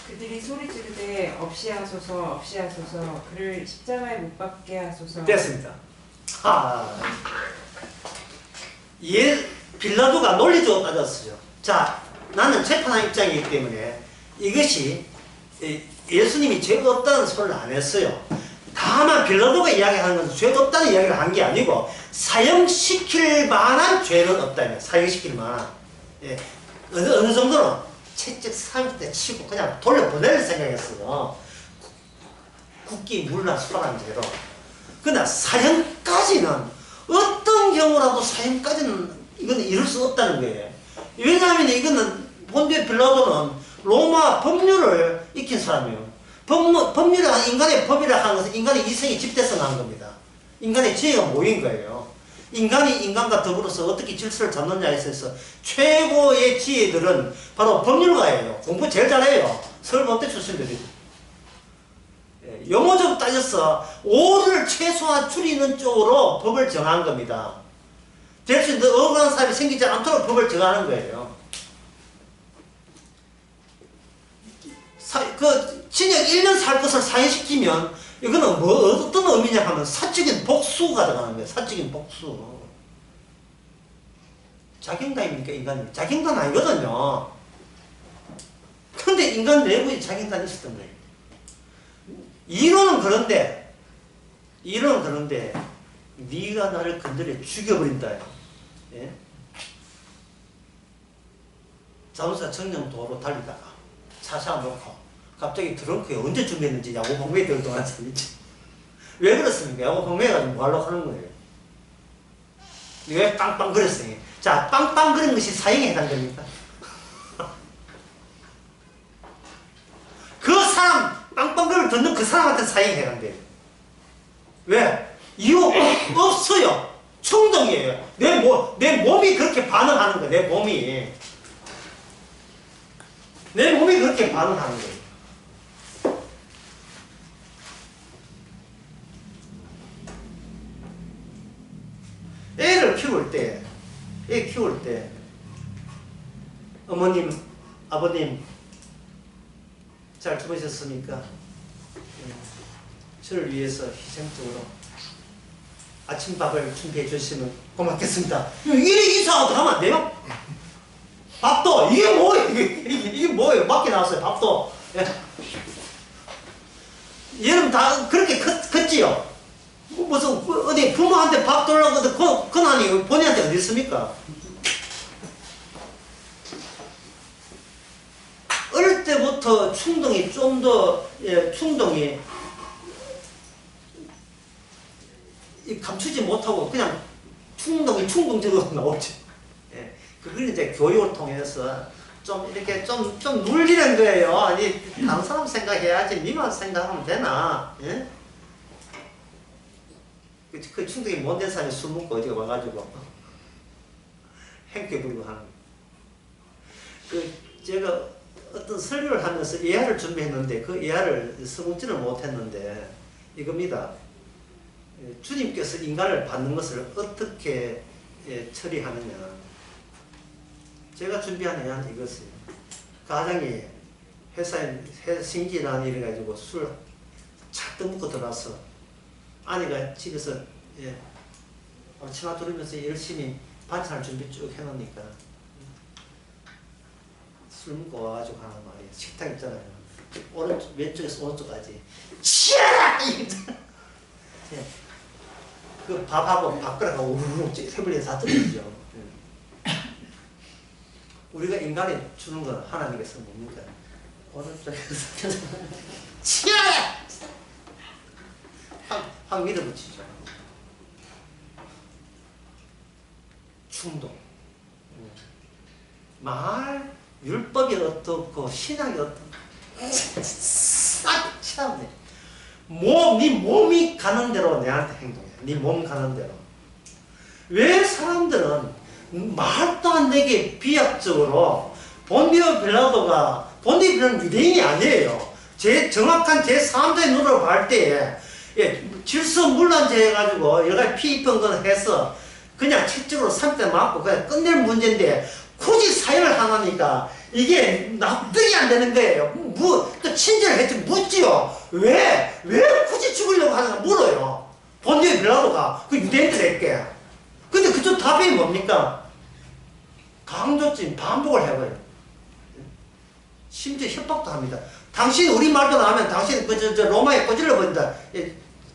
[SPEAKER 2] 그들이 소리 지르되 없이 하소서 없이 하소서 그를 십자가에 못 박게 하소서.
[SPEAKER 1] 됐습니다. 빌라도가 논리적으로 따졌어요. 자, 나는 재판한 입장이기 때문에 이것이 예수님이 죄가 없다는 소리를 안 했어요. 다만 빌라도가 이야기하는 것은 죄가 없다는 이야기를 한 게 아니고 사형시킬 만한 죄는 없다면 사형시킬 만한 어느 정도는 채찍 사형 때 치고 그냥 돌려보낼 생각했어요. 국기 물나 수반한 죄로. 그러나 사형까지는 어떤 경우라도 사형까지는 이거는 이룰 수 없다는 거예요. 왜냐하면 이거는 본디오 빌라도는 로마 법률을 익힌 사람이에요. 법률이란 인간의 법이라 하는 것은 인간의 이성이 집대성한 겁니다. 인간의 지혜가 모인 거예요. 인간이 인간과 더불어서 어떻게 질서를 잡느냐에 있어서 최고의 지혜들은 바로 법률가예요. 공부 제일 잘해요. 서울법대 출신들이. 영어적으로 따져서 오를 최소한 줄이는 쪽으로 법을 정한 겁니다. 될 수 있는 억울한 사람이 생기지 않도록 법을 정하는 거예요. 징역 1년 살 것을 사형시키면 이거는 어떤 의미냐 하면 사적인 복수가 들어가는 거예요. 사적인 복수. 자경단입니까 인간이? 자경단 아니거든요. 근데 인간 내부에 자경단이 있었던 거예요. 이론은 그런데 네가 나를 건드려 죽여버린다. 예? 자동차 정령도로 달리다가 차 세워놓고 갑자기 트렁크에 언제 준비했는지 야구 방매에 들어동안 있지. 왜 그렇습니까? 야구 방매해가지고 뭐 하려고 하는 거예요? 왜 빵빵 그랬어요? 자, 빵빵 그런 것이 사형에 해당됩니까? 그 사람 빵빵거를 듣는 그 사람한테 사형에 해당돼요. 왜? 이유 없어요. 충동이에요. 내 몸이 그렇게 반응하는 거예요. 내 몸이 그렇게 반응하는 거예요. 애를 키울 때, 어머님, 아버님, 잘 주무셨습니까? 저를 위해서 희생적으로 아침밥을 준비해 주시면 고맙겠습니다. 이래 이상하게 하면 안 돼요? 밥도, 이게 뭐예요? 밖에 나왔어요, 밥도. 여러분 다 그렇게 컸지요? 무슨, 어디 부모한테 밥 돌라고 권한이 본인한테 어디 있습니까? 어릴 때부터 충동이 충동이 감추지 못하고 그냥 충동이 충동적으로 나오죠. 예. 그걸 이제 교육을 통해서 좀 이렇게 좀 눌리는 거예요. 아니, 다른 사람 생각해야지, 니만 생각하면 되나? 예? 그 충동이 못 된 사람이 술 먹고 어디 와가지고 행패 부리고 하는 제가 어떤 설교를 하면서 예화를 준비했는데 그 예화를 써먹지를 못했는데 이겁니다. 주님께서 인간을 받는 것을 어떻게 처리하느냐. 제가 준비한 예화는 이것이에요. 가장이 회사에 생기라는 일을 가지고 술 착 떠먹고 들어와서 아내가 집에서 치마 두르면서 열심히 반찬을 준비 쭉 해놓으니까 술 먹고 와가지고 하는 말이에요. 식탁 있잖아요. 왼쪽에서 오른쪽까지 치아라! 그 밥하고 밥그릇하고 우르르 세불리에 다 떨어지죠. 우리가 인간이 주는 건 하나님께서 뭡니까? 오른쪽에서 치아라! 확 밀어붙이죠. 충동. 말, 율법이 어떻고, 신학이 어떻고, 싹 참네. 네 몸이 가는 대로 내한테 행동해. 네 몸 가는 대로. 왜 사람들은 말도 안 되게 비약적으로 본디오 빌라도는 유대인이 아니에요. 정확한 제3자의 눈으로 볼 때에 질서문란죄 해가지고 여기까지 피 입은 건 해서 그냥 채찍으로 3대 맞고 그냥 끝낼 문제인데 굳이 사형을 하나니까 이게 납득이 안 되는 거예요. 또 친절을 했지 묻지요. 왜 굳이 죽으려고 하는가 물어요. 본디오 빌라도가 그 유대인들에게. 근데 그쪽 답이 뭡니까? 강조점 반복을 해버려요. 심지어 협박도 합니다. 당신 우리 말도 나오면 당신 저 로마에 꼬질러 버린다.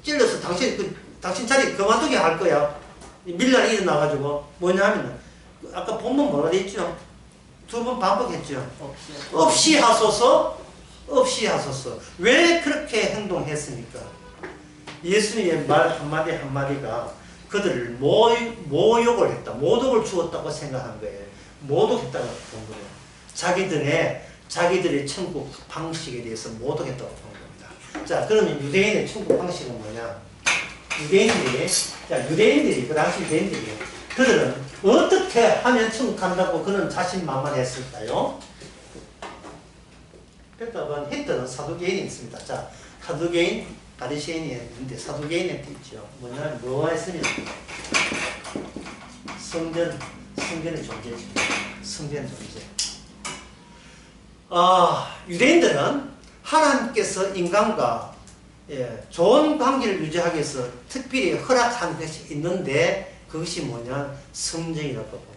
[SPEAKER 1] 찔러서 당신 자리 그만두게 할 거야. 밀란이 일어나가지고 뭐냐면 아까 본문 뭐라 돼 있죠? 2번 반복했죠. 없이 하소서. 왜 그렇게 행동했습니까? 예수님의 말 한마디 한마디가 그들을 모욕을 했다. 모독을 주었다고 생각한 거예요. 모독했다고 본 거예요. 자기들의 천국 방식에 대해서 모독했다고 본 겁니다. 자, 그러면 유대인의 천국 방식은 뭐냐? 유대인들이 그 당시 유대인들이 그들은 어떻게 하면 천국 간다고 그는 자신만만했을까요? 그러니까 히트는 사두개인이 있습니다. 자, 사두개인, 바리새인이 있는데 사두개인한테 있죠. 뭐냐면 뭐가 있으면 성전의 존재죠. 성전의 존재. 유대인들은 하나님께서 인간과 좋은 관계를 유지하기 위해서 특별히 허락한 것이 있는데 그것이 뭐냐? 성전이라고 봅니다.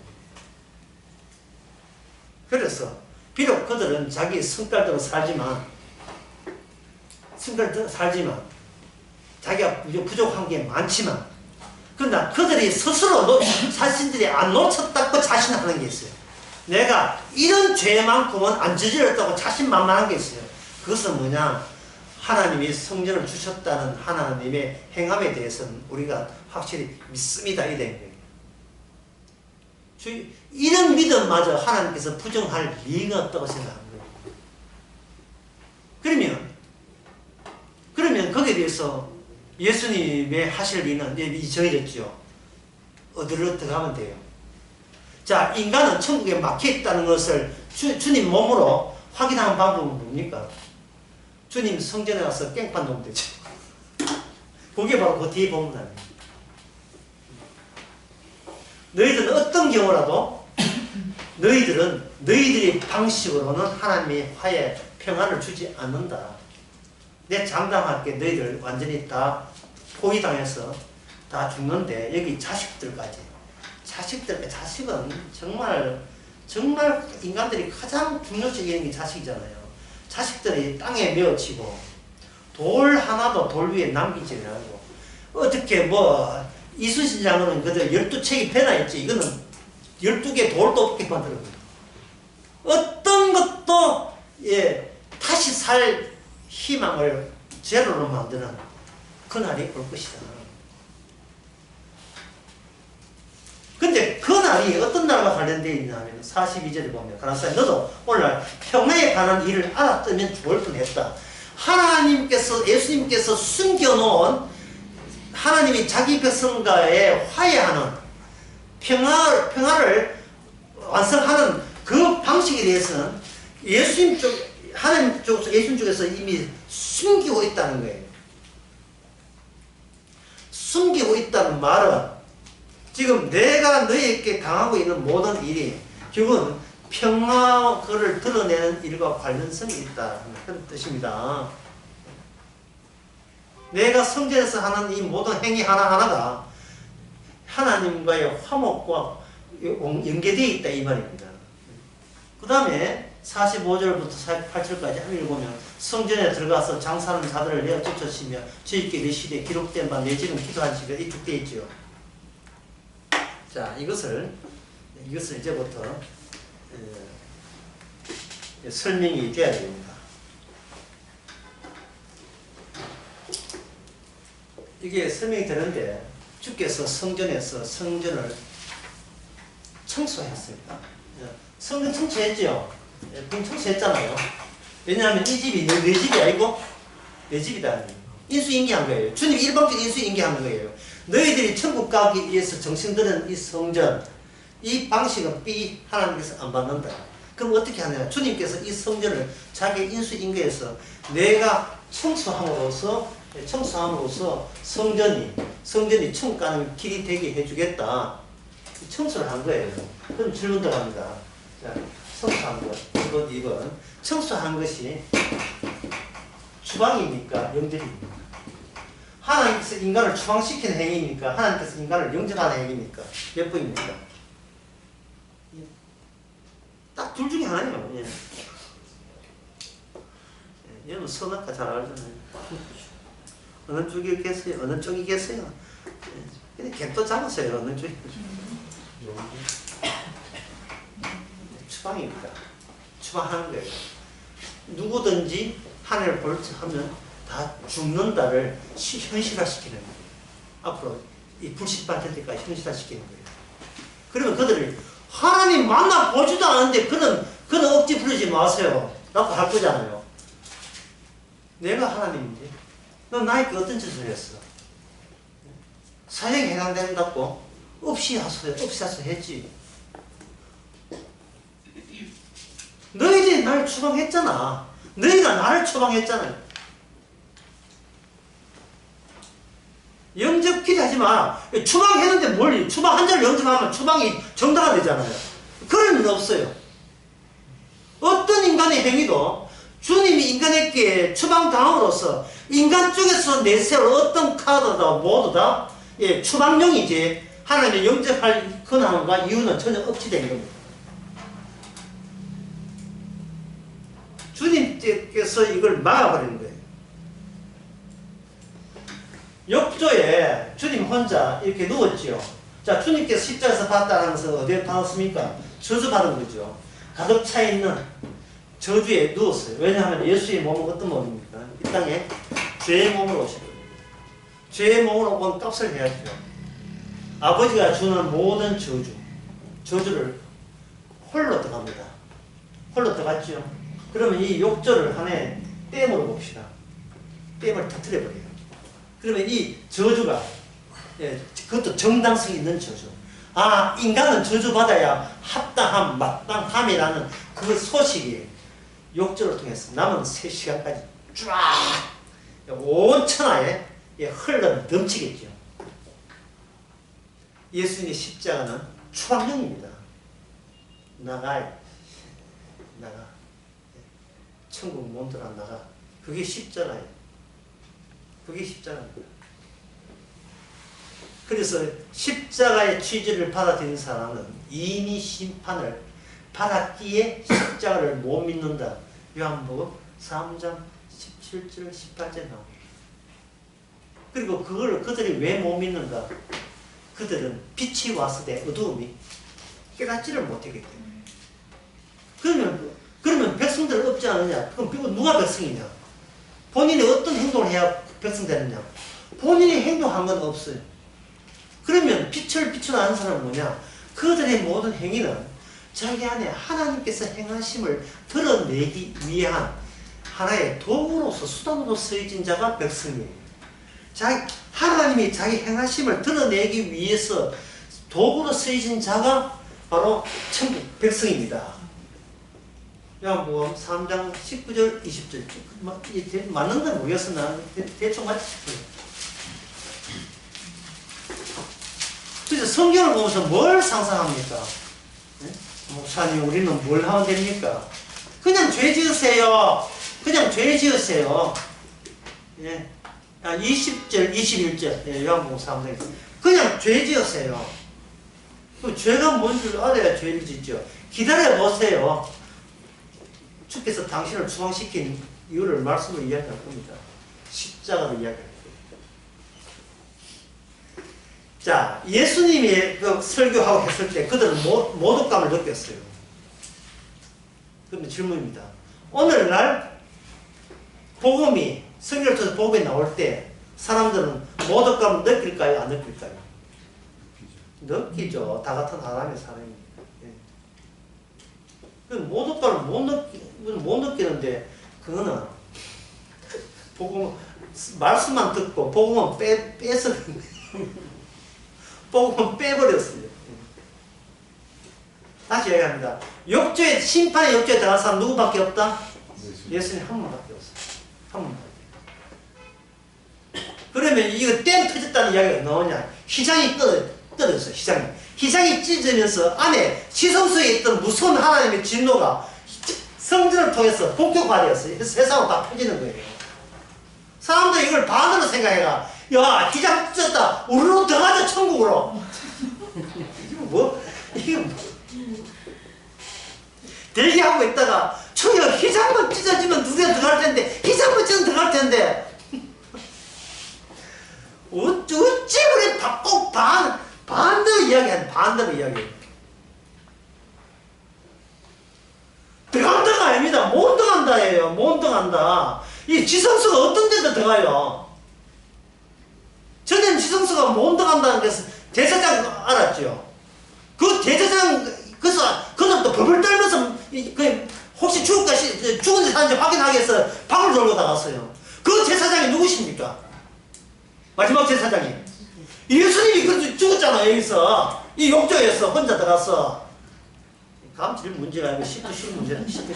[SPEAKER 1] 그래서 비록 그들은 자기 성깔대로 살지만 자기가 부족한 게 많지만 그러나 그들이 스스로 자신들이 안 놓쳤다고 자신하는 게 있어요. 내가 이런 죄만큼은 안 저질렀다고 자신만만한 게 있어요. 그것은 뭐냐? 하나님이 성전을 주셨다는 하나님의 행함에 대해서는 우리가 확실히 믿습니다. 이런 거예요. 이런 믿음마저 하나님께서 부정할 리가 없다고 생각합니다. 그러면 거기에 대해서 예수님의 하실 일은 이제 정해졌죠. 어디로 들어가면 돼요? 자, 인간은 천국에 막혀있다는 것을 주님 몸으로 확인하는 방법은 뭡니까? 주님 성전에 가서 깽판 놓으면 되죠. 그게 바로 그 뒤에 보면 됩니다. 너희들은 어떤 경우라도 너희들의 방식으로는 하나님의 화해, 평안을 주지 않는다. 내 장담할게 너희들 완전히 다 포위당해서 다 죽는데 여기 자식들까지. 자식은 정말 인간들이 가장 중요시 여기는 게 자식이잖아요. 자식들이 땅에 메어치고 돌 하나도 돌 위에 남기지 않고 어떻게 이순신장으로는 그들 12책이 배나있지. 이거는 12개 돌도 없게 만들어요. 어떤 것도 다시 살 희망을 제로로 만드는 그날이 올 것이다. 근데 그날이 어떤 날과 관련되어 있냐면 42절에 보면 가나사야 너도 오늘날 평화에 관한 일을 알았다면 좋을 뻔했다. 예수님께서 숨겨놓은 하나님이 자기 백성과의 화해하는 평화를 완성하는 그 방식에 대해서는 예수님 쪽에서 이미 숨기고 있다는 거예요. 숨기고 있다는 말은 지금 내가 너희에게 당하고 있는 모든 일이 결국은 평화를 드러내는 일과 관련성이 있다. 그런 뜻입니다. 내가 성전에서 하는 이 모든 행위 하나하나가 하나님과의 화목과 연계되어 있다 이 말입니다. 그 다음에 45절부터 48절까지 한번 읽으면 성전에 들어가서 장사하는 자들을 내어 쫓으시며 저희께 내 시대에 기록된 바 내 집은 기도한 집에 이축되어 있죠. 자, 이것을 이제부터 설명이 되어야 됩니다. 이게 설명이 되는데 주께서 성전에서 성전을 청소했습니다. 성전 청소했죠. 청소했잖아요. 왜냐하면 이 집이 내 집이 아니고 내 집이다. 인수인계한 거예요. 주님이 일방적인 인수인계한 거예요. 너희들이 천국 가기 위해서 정신드는 이 성전, 이 방식은 하나님께서 안 받는다. 그럼 어떻게 하냐? 주님께서 이 성전을 자기 인수인계해서 내가 청소함으로써 성전이 천국 가는 길이 되게 해주겠다. 청소를 한 거예요. 그럼 질문 들어갑니다. 자, 청소한 것. 이번 2번. 청소한 것이 추방입니까? 영접입니까? 하나님께서 인간을 추방시키는 행위입니까? 하나님께서 인간을 영접하는 행위입니까? 몇 번입니까? 딱 둘 중에 하나예요. 예. 여러분 선악과 잘 알잖아요. 어느 쪽이겠어요? 어느 쪽이겠어요? 근데 객도 잡았어요. 어느 쪽이? 추방입니다. 추방하는 거예요. 누구든지 하늘을 볼하면 다 죽는다를 현실화시키는 거예요. 앞으로 이 불신 받을 때까지 현실화시키는 거예요. 그러면 그들을 하나님 만나 보지도 않았는데 그는 억지 부르지 마세요. 라고 할 거잖아요. 내가 하나님인데 너 나에게 어떤 짓을 했어? 사형에 해당된다고? 없이 하소 했지. 너희들이 나를 추방했잖아. 너희가 나를 추방했잖아요. 영접 기대하지 마. 추방했는데 뭘, 추방 한 자를 영접하면 추방이 정당화 되잖아요. 그런 일 없어요. 어떤 인간의 행위도 주님이 인간에게 추방당함으로써 인간 쪽에서 내세울 어떤 카드다 모두 다 추방용이지 하나님의 영접할 권한과 이유는 전혀 없이 된 겁니다. 주님께서 이걸 막아버린 거예요. 욕조에 주님 혼자 이렇게 누웠지요. 자, 주님께서 십자가에서 받았다는 것은 어디에 받았습니까? 저주받은 거죠. 가득 차 있는 저주에 누웠어요. 왜냐하면 예수의 몸은 어떤 몸입니까? 이 땅에 죄의 몸으로 오신 겁니다. 죄의 몸으로 온 값을 해야죠. 아버지가 주는 모든 저주를 홀로 들어갑니다. 홀로 들어갔죠. 그러면 이 욕조를 하나의 댐으로 봅시다. 댐을 터뜨려버려요. 그러면 이 저주가, 그것도 정당성 있는 저주. 아, 인간은 저주받아야 합당함, 마땅함이라는 그 소식이 욕조를 통해서 남은 3시간까지 쫙 온 천하에 흘러 넘치겠죠. 예수님의 십자가는 추방형입니다. 나가. 천국 못 들어 나가. 그게 십자가예요. 그게 십자가입니다. 그래서 십자가의 취지를 받아들인 사람은 이미 심판을 받았기에 십자가를 못 믿는다. 요한복음 3장 17절 18절 나옵니다. 그리고 그들이 왜 못 믿는가? 그들은 빛이 왔을 때 어두움이 깨닫지를 못하기 때문에. 그러면 백성들 없지 않느냐? 그럼 누가 백성이냐? 본인이 어떤 행동을 해야 백성 되느냐? 본인이 행동한 건 없어요. 그러면 빛을 비춰나는 사람은 뭐냐? 그들의 모든 행위는 자기 안에 하나님께서 행하심을 드러내기 위한 하나의 도구로서 수단으로 쓰여진 자가 백성이에요. 하나님이 자기 행하심을 드러내기 위해서 도구로 쓰여진 자가 바로 천국 백성입니다. 요한복음 3장 19절 20절 맞는지 모르겠어. 나는 대충 맞지 싶어요. 그래서 성경을 보면서 뭘 상상합니까? 네? 목사님 우리는 뭘 하면 됩니까? 그냥 죄 지으세요. 그냥 죄 지으세요. 예. 20절 21절 요한복음 3장 그냥 죄 지으세요. 그 죄가 뭔 줄 알아야 죄를 짓죠. 기다려보세요. 주께서 당신을 추방시킨 이유를 말씀으로 이야기할 겁니다. 십자가로 이야기할 겁니다. 자, 예수님이 그 설교하고 했을 때 그들은 모독감을 느꼈어요. 그런데 질문입니다. 오늘날 복음이 성경을 통해서 복음이 나올 때 사람들은 모독감을 느낄까요? 안 느낄까요? 느끼죠. 다 같은 하나님의 사람입니다. 그 모독감을 못 느끼는데 그거는 복음 말씀만 듣고 복음은 빼서 복음은 빼버렸어요. 다시 얘기합니다. 욕조에 심판의 욕조에 들어간 사람 누구밖에 없다? 예수님 한 분밖에 없어요. 한 분밖에. 그러면 이거 땜 터졌다는 이야기가 나오냐? 시장이 떨어졌어요. 시장이. 희장이 찢어지면서 안에 지성소에 있던 무서운 하나님의 진노가 성전을 통해서 본격화되었어요. 세상으로 다 퍼지는 거예요. 사람들이 이걸 반으로 생각해가, 야, 희장 찢었다. 우리로 들어가자, 천국으로. 이게 뭐? 대기하고 있다가, 저기가 희장만 찢어지면 누가 들어갈 텐데, 희장만 찢어지면 들어갈 텐데. 어찌 우리 꼭 반대로 이야기하는, 반대로 이야기해요. 들어간다가 아닙니다. 못 들어간다예요. 못 들어간다. 이 지성소가 어떤 데도 들어가요. 전에는 지성소가 못 들어간다는 것은 제사장 알았죠. 그 제사장, 그들도 벌벌 떨면서, 혹시 죽은 데 사는지 확인하기 위해서 방을 돌고 나갔어요. 그 제사장이 누구십니까? 마지막 제사장이. 예수님이 그래도 죽었잖아, 여기서. 이 욕조에서 혼자 들어갔어. 다음 질 문제가 아니고 10도 10 문제다. 10도 10.